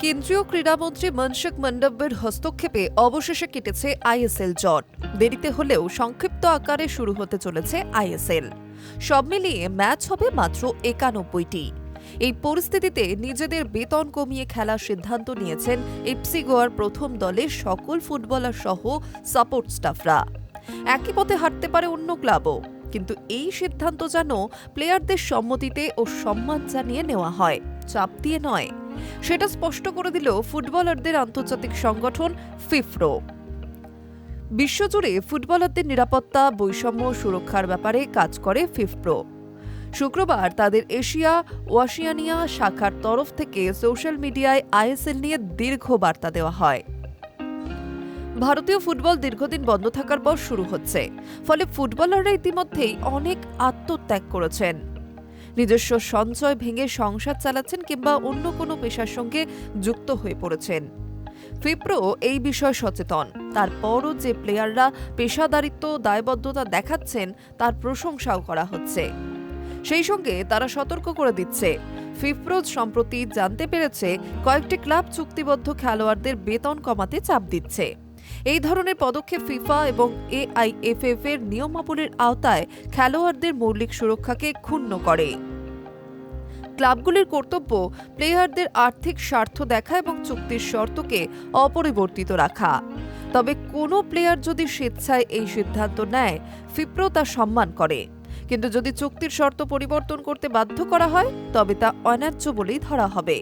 কেন্দ্রীয় ক্রীড়ামন্ত্রী মনসুখ মান্ডব্যের হস্তক্ষেপে অবশেষে কেটেছে আইএসএল জট। দেরিতে হলেও সংক্ষিপ্ত আকারে শুরু হতে চলেছে আইএসএল। সব মিলিয়ে ম্যাচ হবে মাত্র ৯১টি। এই পরিস্থিতিতে নিজেদের বেতন কমিয়ে খেলার সিদ্ধান্ত নিয়েছেন এফসি গোয়ার প্রথম দলের সকল ফুটবলার সহ সাপোর্ট স্টাফরা। একই পথে হাঁটতে পারে অন্য ক্লাবও, কিন্তু এই সিদ্ধান্ত যেন প্লেয়ারদের সম্মতিতে ও সম্মান জানিয়ে নেওয়া হয়, চাপ দিয়ে নয়। সেটা স্পষ্ট করে দিল ফুটবলারদের আন্তর্জাতিক সংগঠন ফিফপ্রো। বিশ্বজুড়ে ফুটবলারদের নিরাপত্তা, বৈষম্য সুরক্ষার ব্যাপারে কাজ করে ফিফপ্রো। শুক্রবার তাদের এশিয়া ওয়াশিয়ানিয়া শাখার তরফ থেকে সোশ্যাল মিডিয়ায় আইএসএল নিয়ে দীর্ঘ বার্তা দেওয়া হয়। ভারতীয় ফুটবল দীর্ঘদিন বন্ধ থাকার পর শুরু হচ্ছে, ফলে ফুটবলাররা ইতিমধ্যেই অনেক আত্মত্যাগ করেছেন। নিজস্ব সঞ্চয় ভেঙে সংসার চালাচ্ছেন কিংবা অন্য কোনো পেশার সঙ্গে যুক্ত হয়ে পড়েছেন। ফিফপ্রো এই বিষয়ে সচেতন। তারপরও যে প্লেয়াররা পেশাদারিত্ব দায়বদ্ধতা দেখাচ্ছেন তার প্রশংসাও করা হচ্ছে। সেই সঙ্গে তারা সতর্ক করে দিচ্ছে, ফিফপ্রো সম্প্রতি জানতে পেরেছে কয়েকটি ক্লাব চুক্তিবদ্ধ খেলোয়াড়দের বেতন কমাতে চাপ দিচ্ছে। এই ধরনের পদক্ষেপ ফিফা এবং এআইএফএফ এর নিয়মাবলীর আওতায় খেলোয়াড়দের মৌলিক সুরক্ষাকে ক্ষুণ্ণ করে। ক্লাবগুলির কর্তব্য প্লেয়ারদের আর্থিক স্বার্থ দেখা এবং চুক্তির শর্তকে অপরিবর্তিত রাখা। তবে কোনো প্লেয়ার যদি স্বেচ্ছায় এই সিদ্ধান্ত নেয়, ফিফপ্রো তা সম্মান করে। কিন্তু যদি চুক্তির শর্ত পরিবর্তন করতে বাধ্য করা হয়, তবে তা অন্যায্য বলেই ধরা হবে।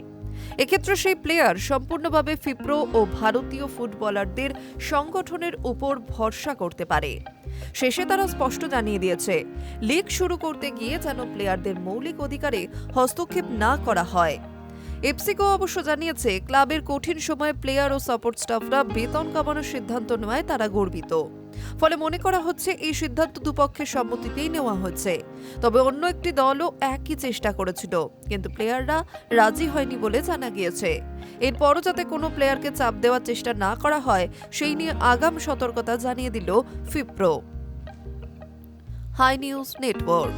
এক্ষেত্রে সেই প্লেয়ার সম্পূর্ণভাবে ফিফপ্রো ও ভারতীয় ফুটবলারদের সংগঠনের উপর ভরসা করতে পারে। শেষে তারা স্পষ্ট জানিয়ে দিয়েছে, লিগ শুরু করতে গিয়ে যেন প্লেয়ারদের মৌলিক অধিকারে হস্তক্ষেপ না করা হয়। এফসি গোয়া অবশ্য জানিয়েছে, ক্লাবের কঠিন সময়ে প্লেয়ার ও সাপোর্ট স্টাফরা বেতন কমানোর সিদ্ধান্ত নেওয়ায় তারা গর্বিত। ফলে মনে করা হচ্ছে এই সিদ্ধান্ত দুপক্ষের সম্মতিতেই নেওয়া হয়েছে। তবে অন্য একটি দলও একই চেষ্টা করেছিল, কিন্তু প্লেয়াররা রাজি হয়নি বলে জানা গিয়েছে। এরপরও যাতে কোনো প্লেয়ারকে চাপ দেওয়ার চেষ্টা না করা হয়, সেই নিয়ে আগাম সতর্কতা জানিয়ে দিল ফিফপ্রো। High news network.